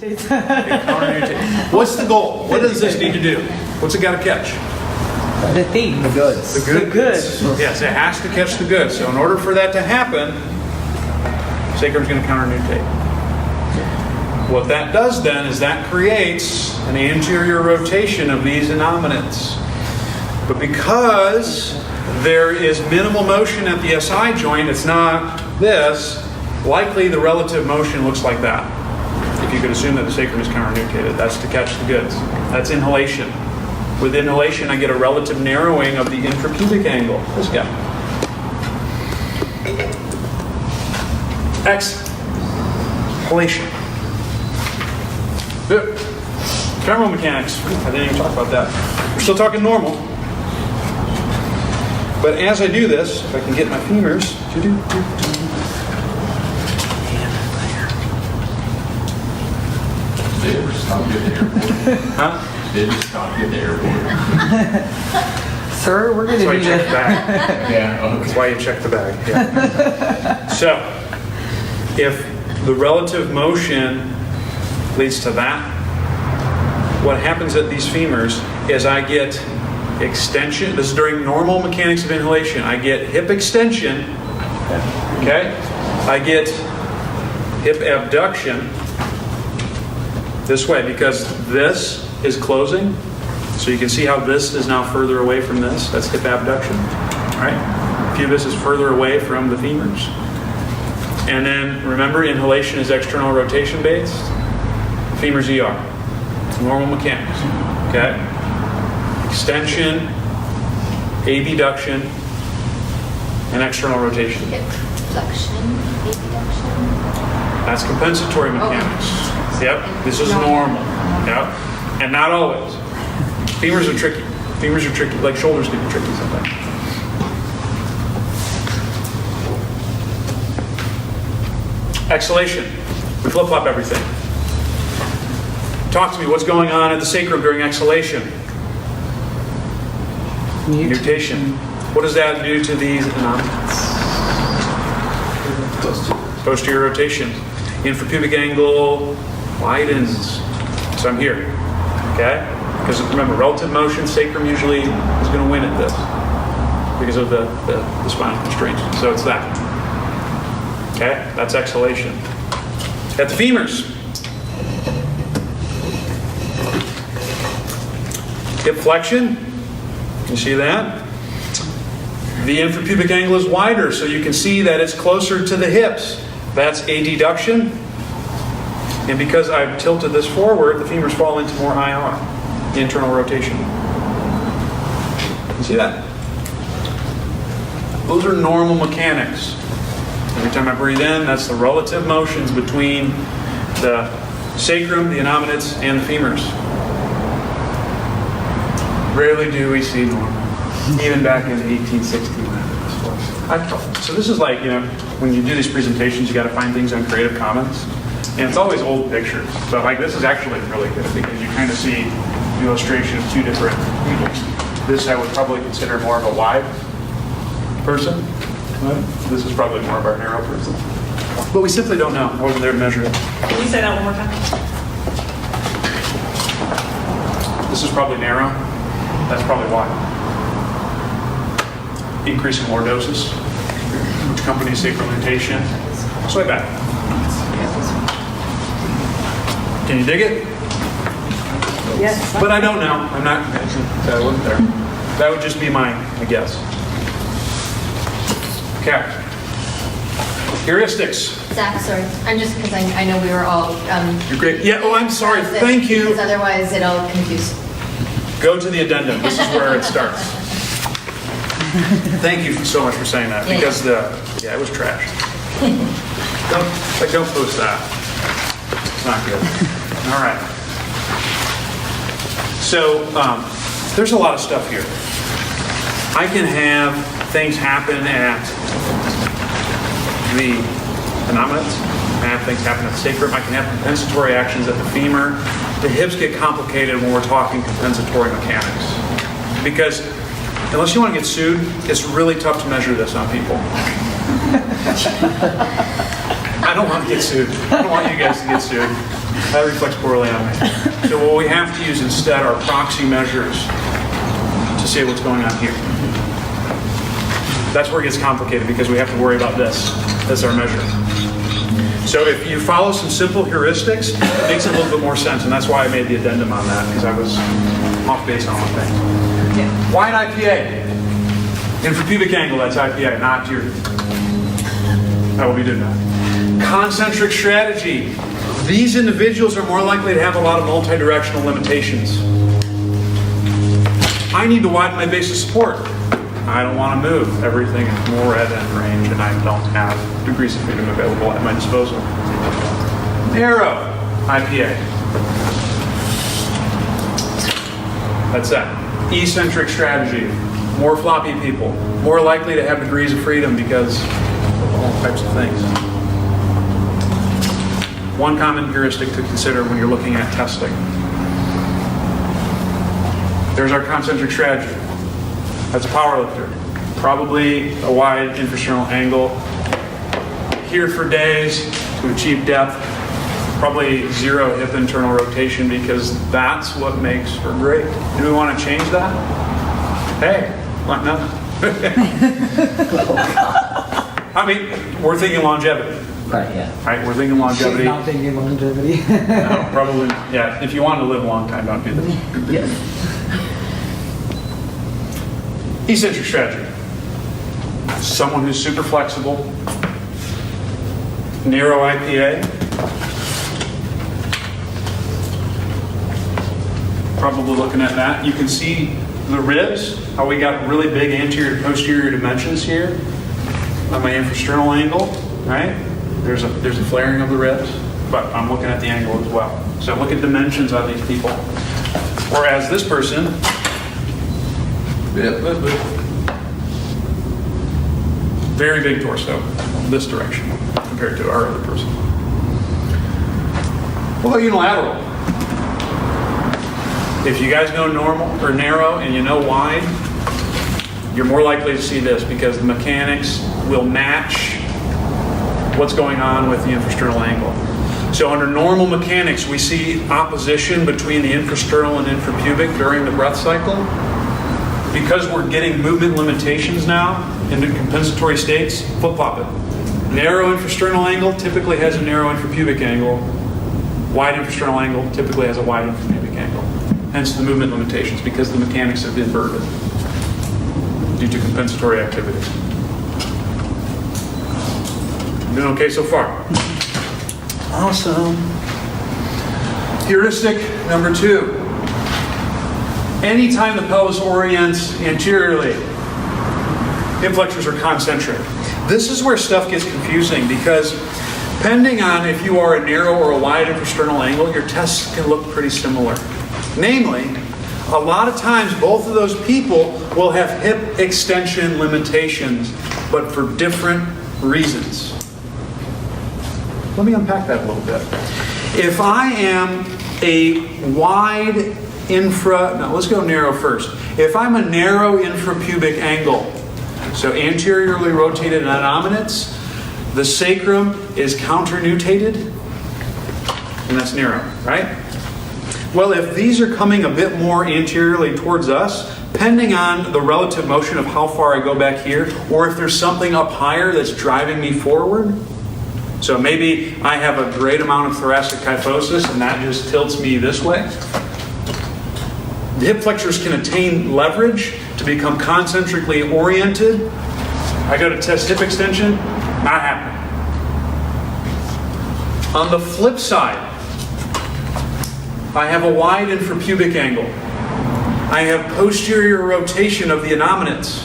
Counter-nutate. What's the goal? What does this need to do? What's it got to catch? The thing. The goods. The good. The goods. Yes, it has to catch the goods. So in order for that to happen, sacrum's going to counter-nutate. What that does then is that creates an anterior rotation of these innominates. But because there is minimal motion at the SI joint, it's not this, likely the relative motion looks like that. If you could assume that the sacrum is counter-nutated, that's to catch the goods. That's inhalation. With inhalation, I get a relative narrowing of the infrapubic angle. This guy. Exhalation. Good. Femoral mechanics. I didn't even talk about that. We're still talking normal. But as I do this, if I can get my femurs to do. Did they ever stop you at the airport? Huh? Did they stop you at the airport? Sir, we're going That's to why you need check the a... bag. Yeah, okay. That's why you check the bag. Yeah. So, if the relative motion leads to that, what happens at these femurs is I get extension. This is during normal mechanics of inhalation. I get hip extension. Okay? I get hip abduction this way because this is closing. So you can see how this is now further away from this. That's hip abduction. All right? Pubis is further away from the femurs. And then remember, inhalation is external rotation based. Femurs ER. Normal mechanics. Okay? Extension, abduction, and external rotation. Hip flexion, abduction. That's compensatory mechanics. Yep. This is normal. Yep. And not always. Femurs are tricky. Femurs are tricky. Like shoulders can be tricky sometimes. Exhalation. We flip-flop everything. Talk to me. What's going on at the sacrum during exhalation? Nutation. What does that do to these innominates? Posterior rotation. Infrapubic angle widens. So I'm here. Okay? Because remember, relative motion, sacrum usually is going to win at this because of the spinal constraints. So it's that. Okay? That's exhalation. At the femurs. Hip flexion. You see that? The infrapubic angle is wider, so you can see that it's closer to the hips. That's adduction. And because I've tilted this forward, the femurs fall into more IR, internal rotation. You see that? Those are normal mechanics. Every time I breathe in, that's the relative motions between the sacrum, the innominates, and the femurs. Rarely do we see normal. Even back in 1860 when I did this was. So this is like, when you do these presentations, you got to find things on Creative Commons. And it's always old pictures. So like this is actually really good because you kind of see the illustration of two different people. This I would probably consider more of a wide person. Right? This is probably more of our narrow person. But we simply don't know. I wasn't there to measure it. Can you say that one more time? This is probably narrow. That's probably wide. Increasing lordosis, which accompanies sacral nutation. Sway back. Can you dig it? Yes. But I don't know. I'm not. I wasn't there. That would just be my guess. Okay. Heuristics. Zach, sorry. I'm just because I know we were all. You're great. Yeah. Oh, I'm sorry. Thank you. Because otherwise it'll confuse. Go to the addendum. This is where it starts. Thank you so much for saying that because it was trash. Don't post that. It's not good. All right. So there's a lot of stuff here. I can have things happen at the innominates. I can have things happen at the sacrum. I can have compensatory actions at the femur. The hips get complicated when we're talking compensatory mechanics because unless you want to get sued, it's really tough to measure this on people. I don't want to get sued. I don't want you guys to get sued. That reflects poorly on me. So what we have to use instead are proxy measures to see what's going on here. That's where it gets complicated because we have to worry about this as our measure. So if you follow some simple heuristics, it makes a little bit more sense, and that's why I made the addendum on that, because I was off base on one thing. Yeah. Wide IPA. Infrapubic angle, that's IPA, not your... That will be doing that. Concentric strategy. These individuals are more likely to have a lot of multi-directional limitations. I need to widen my base of support. I don't want to move. Everything is more at end range, and I don't have degrees of freedom available at my disposal. Narrow IPA. That's that. Eccentric strategy. More floppy people. More likely to have degrees of freedom because of all types of things. One common heuristic to consider when you're looking at testing. There's our concentric strategy. That's a power lifter. Probably a wide infrasternal angle. Here for days to achieve depth. Probably zero hip internal rotation because that's what makes her great. Do we want to change that? Hey, what? No. I mean, we're thinking longevity. Right, yeah. Right, we're thinking longevity. She's not thinking longevity. No, probably, yeah. If you want to live a long time, don't do that. Yes. Eccentric strategy. Someone who's super flexible. Narrow IPA. Probably looking at that. You can see the ribs, how we got really big anterior to posterior dimensions here on my infrasternal angle, right? There's a flaring of the ribs, but I'm looking at the angle as well. So look at dimensions on these people. Whereas this person, very big torso, this direction, compared to our other person. What about unilateral? If you guys know normal or narrow and you know wide, you're more likely to see this because the mechanics will match what's going on with the infrasternal angle. So under normal mechanics, we see opposition between the infrasternal and infrapubic during the breath cycle. Because we're getting movement limitations now into compensatory states, flip-flop it. Narrow infrasternal angle typically has a narrow infrapubic angle. Wide infrasternal angle typically has a wide infrapubic angle. Hence the movement limitations, because the mechanics have inverted due to compensatory activity. Doing okay so far? Awesome. Heuristic number 2. Anytime the pelvis orients anteriorly, hip flexors are concentric. This is where stuff gets confusing because depending on if you are a narrow or a wide infrasternal angle, your tests can look pretty similar. Namely, a lot of times both of those people will have hip extension limitations, but for different reasons. Let me unpack that a little bit. If I am a wide let's go narrow first. If I'm a narrow infrapubic angle, so anteriorly rotated anominates, the sacrum is counternutated, and that's narrow, right? Well, if these are coming a bit more anteriorly towards us, depending on the relative motion of how far I go back here, or if there's something up higher that's driving me forward, so maybe I have a great amount of thoracic kyphosis and that just tilts me this way. The hip flexors can attain leverage to become concentrically oriented. I go to test hip extension, not happening. On the flip side, I have a wide infrapubic angle. I have posterior rotation of the anominates.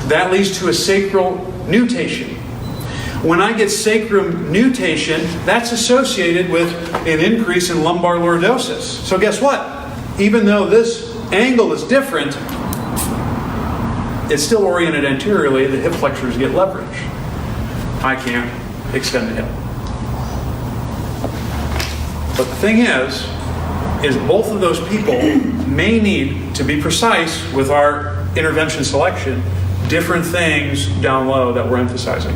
That leads to a sacral nutation. When I get sacrum nutation, that's associated with an increase in lumbar lordosis. So guess what? Even though this angle is different, it's still oriented anteriorly. The hip flexors get leverage. I can't extend the hip. But the thing is both of those people may need to be precise with our intervention selection, different things down low that we're emphasizing.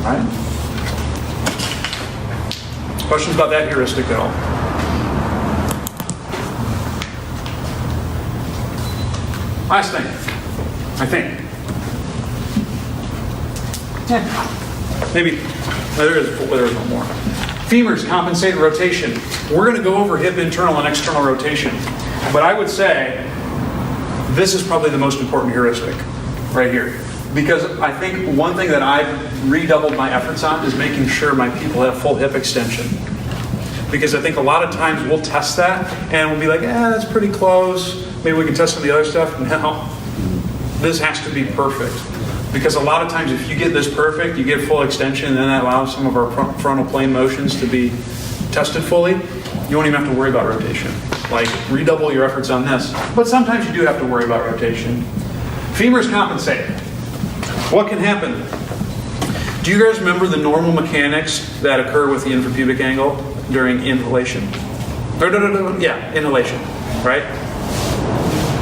Right? Questions about that heuristic at all? Last thing, I think. Maybe, there is one more. Femurs, compensated rotation. We're going to go over hip internal and external rotation. But I would say this is probably the most important heuristic right here. Because I think one thing that I've redoubled my efforts on is making sure my people have full hip extension. Because I think a lot of times we'll test that and we'll be like, that's pretty close. Maybe we can test some of the other stuff. No, this has to be perfect. Because a lot of times if you get this perfect, you get full extension, and then that allows some of our frontal plane motions to be tested fully. You won't even have to worry about rotation. Like, redouble your efforts on this. But sometimes you do have to worry about rotation. Femurs compensate. What can happen? Do you guys remember the normal mechanics that occur with the infrapubic angle during inhalation? Yeah, inhalation, right?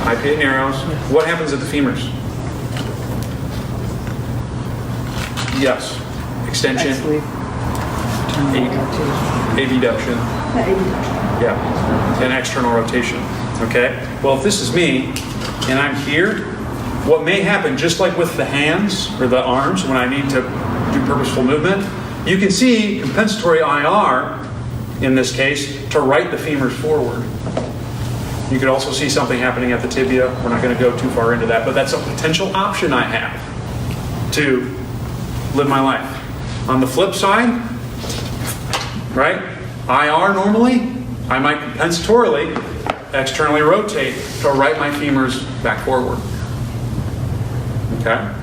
IPA narrows. What happens at the femurs? Yes. Extension. Abduction. Yeah. And external rotation. Okay? Well, if this is me and I'm here, what may happen, just like with the hands or the arms when I need to do purposeful movement, you can see compensatory IR, in this case, to right the femurs forward. You could also see something happening at the tibia. We're not going to go too far into that, but that's a potential option I have to live my life. On the flip side, right, IR normally, I might compensatorily externally rotate to right my femurs back forward. Okay?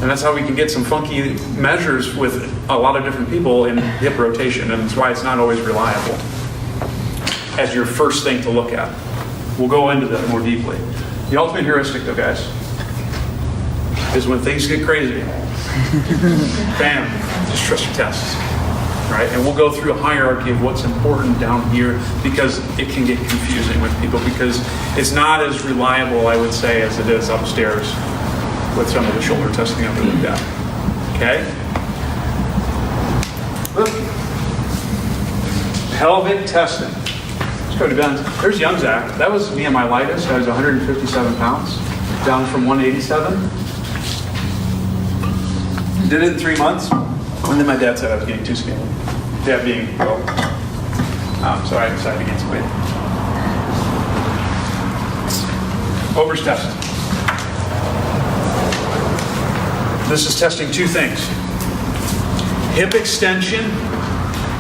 And that's how we can get some funky measures with a lot of different people in hip rotation, and that's why it's not always reliable as your first thing to look at. We'll go into that more deeply. The ultimate heuristic, though, guys, is when things get crazy. Bam, just trust your tests, right? And we'll go through a hierarchy of what's important down here because it can get confusing with people because it's not as reliable, I would say, as it is upstairs with some of the shoulder testing I've looked at. Okay? Pelvic testing. Let's go to guns. There's young Zach. That was me and my lightest. I was 157 pounds, down from 187. Did it in 3 months, and then my dad said I was getting too skinny. Dad being, well, so I decided to gain some weight. Ober's test. This is testing two things. Hip extension,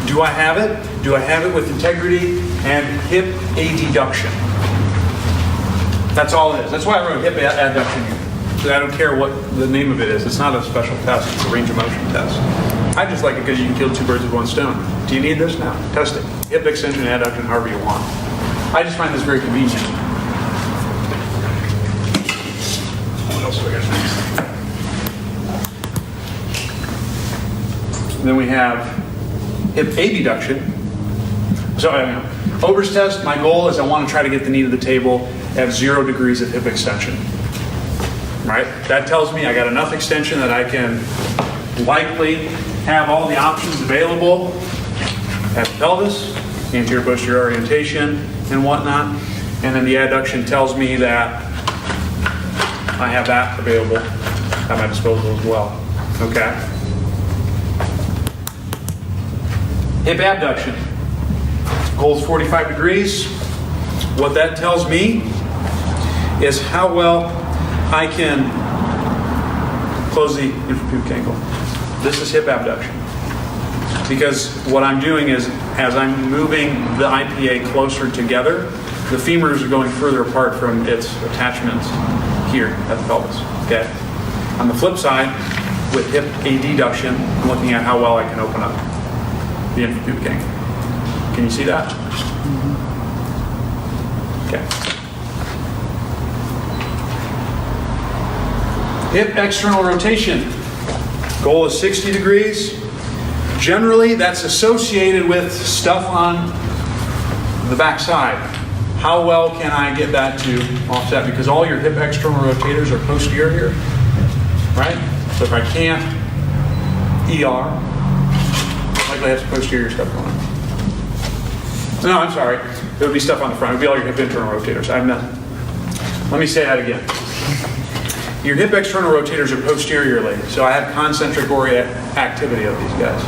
do I have it? Do I have it with integrity? And hip adduction. That's all it is. That's why I wrote hip adduction here. I don't care what the name of it is. It's not a special test. It's a range of motion test. I just like it because you can kill two birds with one stone. Do you need this? No. Test it. Hip extension, adduction, however you want. I just find this very convenient. What else do I got next? Then we have hip abduction. So Ober's test, my goal is I want to try to get the knee to the table at 0 degrees of hip extension. Right? That tells me I got enough extension that I can likely have all the options available at the pelvis, anterior posterior orientation, and whatnot. And then the adduction tells me that I have that available at my disposal as well. Okay? Hip abduction. Goal is 45 degrees. What that tells me is how well I can close the infrapubic angle. This is hip abduction. Because what I'm doing is, as I'm moving the IPA closer together, the femurs are going further apart from its attachments here at the pelvis. Okay? On the flip side, with hip adduction, I'm looking at how well I can open up the infrapubic angle. Can you see that? Okay. Hip external rotation. Goal is 60 degrees. Generally, that's associated with stuff on the back side. How well can I get that to offset? Because all your hip external rotators are posterior here, right? So if I can't ER, likely I have some posterior stuff going on. No, I'm sorry. There would be stuff on the front. It would be all your hip internal rotators. Let me say that again. Your hip external rotators are posteriorly, so I have concentric activity of these guys.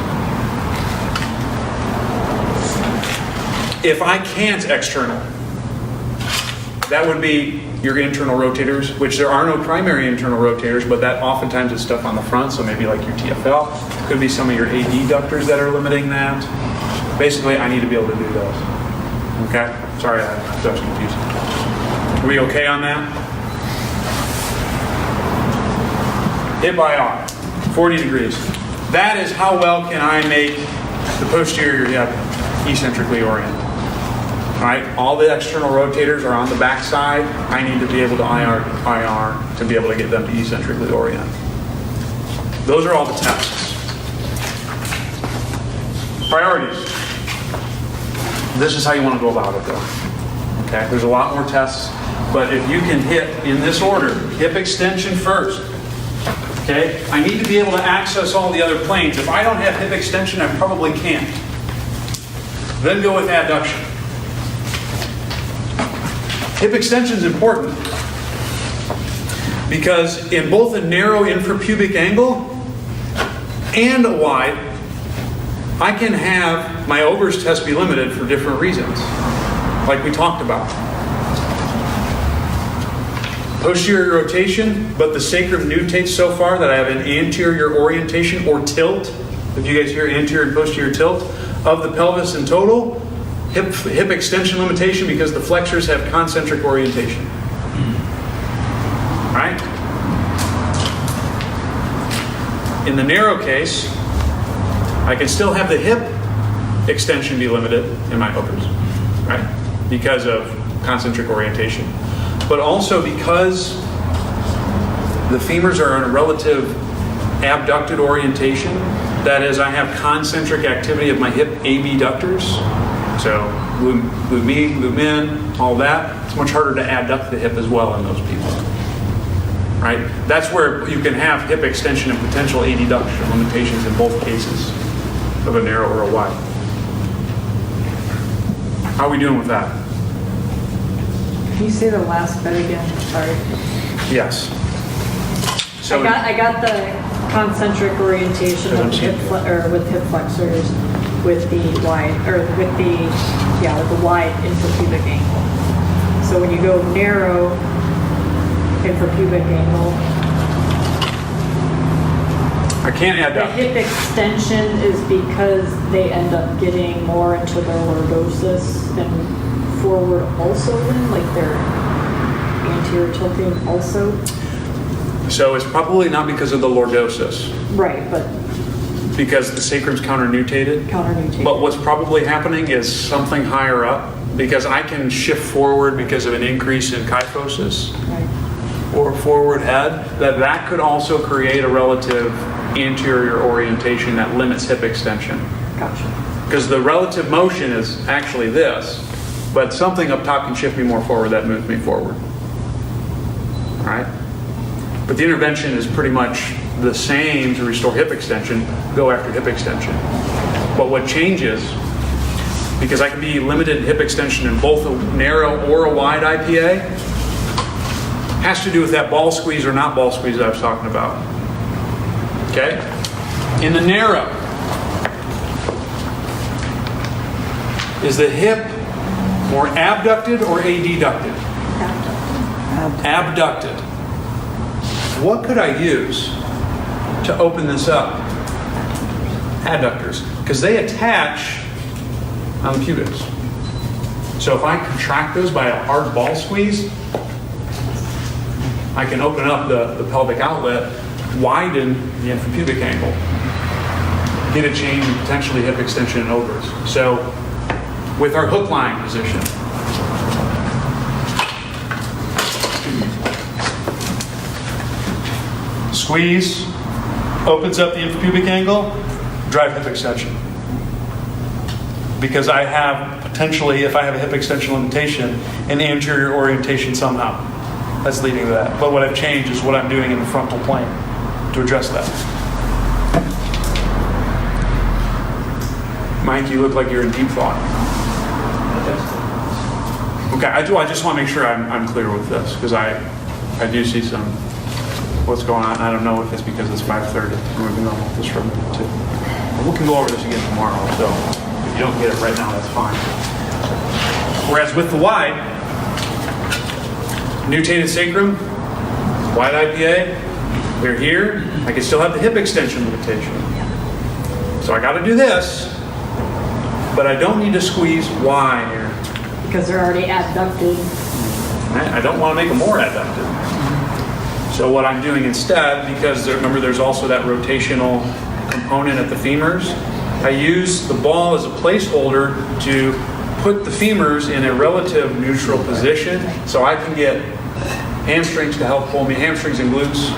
If I can't external, that would be your internal rotators, which there are no primary internal rotators, but that oftentimes is stuff on the front, so maybe like your TFL. Could be some of your adductors that are limiting that. Basically, I need to be able to do those. Okay? Sorry, that was confusing. Are we okay on that? Hip IR, 40 degrees. That is how well can I make the posterior hip eccentrically oriented. All right, all the external rotators are on the back side. I need to be able to IR to be able to get them to eccentrically orient. Those are all the tests. Priorities. This is how you want to go about it though. Okay, there's a lot more tests, but if you can hit in this order, hip extension first. Okay, I need to be able to access all the other planes. If I don't have hip extension, I probably can't. Then go with abduction. Hip extension is important because in both a narrow infrapubic angle and a wide, I can have my Ober's test be limited for different reasons, like we talked about. Posterior rotation, but the sacrum nutates so far that I have an anterior orientation or tilt, if you guys hear anterior and posterior tilt, of the pelvis in total. Hip extension limitation because the flexors have concentric orientation. All right? In the narrow case, I can still have the hip extension be limited in my Ober's, right? Because of concentric orientation. But also because the femurs are in a relative abducted orientation, that is, I have concentric activity of my hip abductors, so glute me, glute in, all that. It's much harder to adduct the hip as well in those people, right? That's where you can have hip extension and potential adduction limitations in both cases of a narrow or a wide. How are we doing with that? Can you say the last bit again? Sorry. Yes. So I got the concentric orientation of the with hip flexors with the wide with the wide infrapubic angle. So when you go narrow infrapubic angle, I can't add the that. hip extension is because they end up getting more into their lordosis and forward also, then like they're anterior tilting also. So it's probably not because of the lordosis. Right, but because the sacrum's counter-nutated. But what's probably happening is something higher up, because I can shift forward because of an increase in kyphosis or forward head, that could also create a relative anterior orientation that limits hip extension. Gotcha. Because the relative motion is actually this, but something up top can shift me more forward that moves me forward. All right? But the intervention is pretty much the same to restore hip extension, go after hip extension. But what changes, because I can be limited in hip extension in both a narrow or a wide IPA, has to do with that ball squeeze or not ball squeeze that I was talking about. Okay? In the narrow, is the hip more abducted or adducted? Abducted. What could I use to open this up? Adductors, because they attach on the pubics. So if I contract those by a hard ball squeeze, I can open up the pelvic outlet, widen the infrapubic angle, get a change in potentially hip extension and Ober's. So with our hook line position, squeeze, opens up the infrapubic angle, drive hip extension. Because I have potentially, if I have a hip extension limitation, an anterior orientation somehow. That's leading to that. But what I've changed is what I'm doing in the frontal plane to address that. Mike, you look like you're in deep thought. Okay, I just want to make sure I'm clear with this, because I do see what's going on. I don't know if it's because it's 5:30 and we've been on with this for a minute too. But we can go over this again tomorrow, so if you don't get it right now, that's fine. Whereas with the wide, nutated sacrum, wide IPA, we're here. I can still have the hip extension limitation. So I got to do this, but I don't need to squeeze Y here. Because they're already adducted. I don't want to make them more adducted. So what I'm doing instead, because remember there's also that rotational component at the femurs, I use the ball as a placeholder to put the femurs in a relative neutral position so I can get hamstrings to help pull me, hamstrings and glutes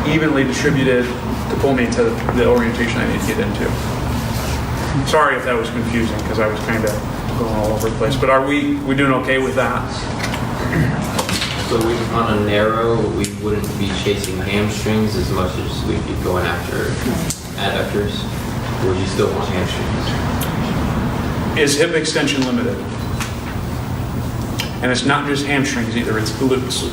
evenly distributed to pull me into the orientation I need to get into. Sorry if that was confusing because I was kind of going all over the place, but are we doing okay with that? So on a narrow, we wouldn't be chasing hamstrings as much as we'd be going after adductors. Or would you still want hamstrings? Is hip extension limited? And it's not just hamstrings either, it's glutes.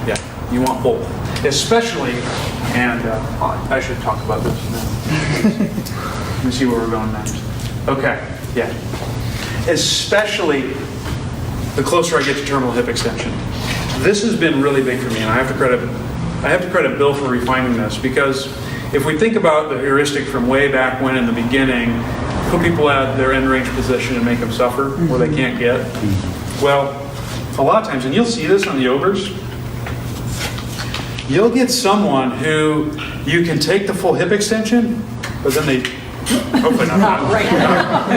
Yeah, you want both. Especially, and I should talk about this now. Let me see where we're going next. Okay, yeah. Especially the closer I get to terminal hip extension. This has been really big for me, and I have to credit Bill for refining this, because if we think about the heuristic from way back when in the beginning, put people at their end range position and make them suffer where they can't get. Well, a lot of times, and you'll see this on the overs, you'll get someone who you can take the full hip extension, but then they, hopefully not Right now.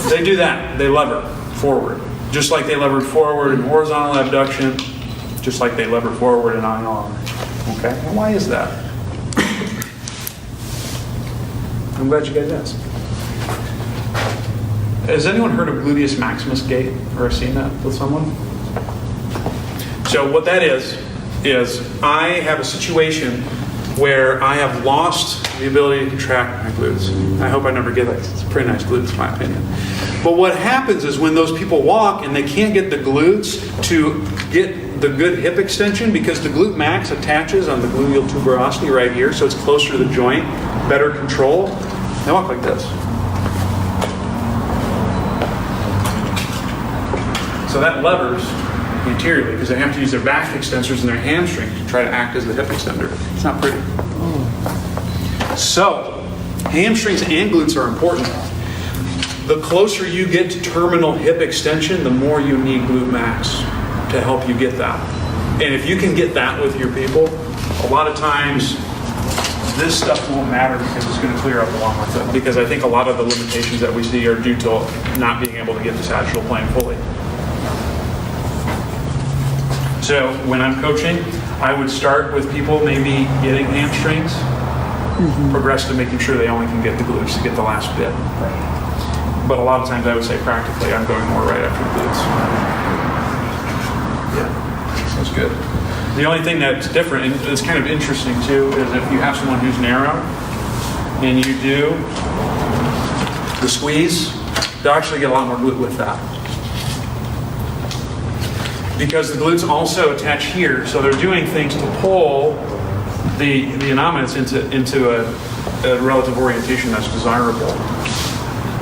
they do that, they lever forward. Just like they levered forward in horizontal abduction, just like they lever forward in IR. Okay, well, why is that? I'm glad you guys asked. Has anyone heard of gluteus maximus gait or seen that with someone? So what that is I have a situation where I have lost the ability to contract my glutes. I hope I never get that. It's a pretty nice glutes, in my opinion. But what happens is when those people walk and they can't get the glutes to get the good hip extension, because the glute max attaches on the gluteal tuberosity right here, so it's closer to the joint, better control, they walk like this. So that levers anteriorly because they have to use their back extensors and their hamstring to try to act as the hip extender. It's not pretty. So, hamstrings and glutes are important. The closer you get to terminal hip extension, the more you need glute max to help you get that. And if you can get that with your people, a lot of times this stuff won't matter because it's going to clear up along with it. Because I think a lot of the limitations that we see are due to not being able to get the sagittal plane fully. So when I'm coaching, I would start with people maybe getting hamstrings, progress to making sure they only can get the glutes to get the last bit. But a lot of times I would say practically I'm going more right after the glutes. Yeah, that's good. The only thing that's different, and it's kind of interesting too, is if you have someone who's narrow and you do the squeeze, they'll actually get a lot more glute with that. Because the glutes also attach here, so they're doing things to pull the innominate into a relative orientation that's desirable.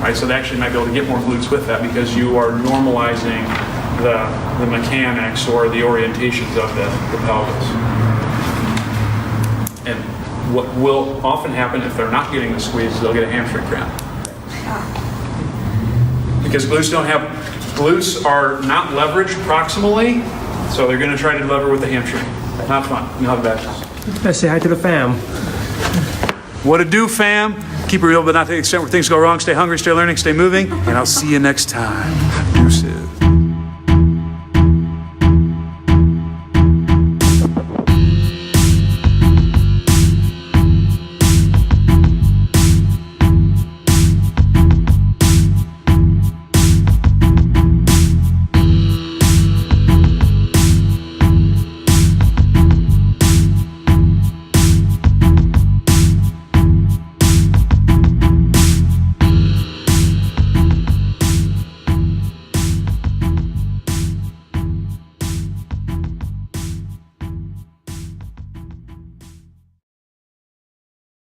Right, so they actually might be able to get more glutes with that because you are normalizing the mechanics or the orientations of the pelvis. And what will often happen if they're not getting the squeeze is they'll get a hamstring cramp. Because glutes are not leveraged proximally, so they're going to try to lever with the hamstring. Not fun. You know how bad it is. Let's say hi to the fam. What to do, fam? Keep it real, but not to the extent where things go wrong. Stay hungry, stay learning, stay moving, and I'll see you next time.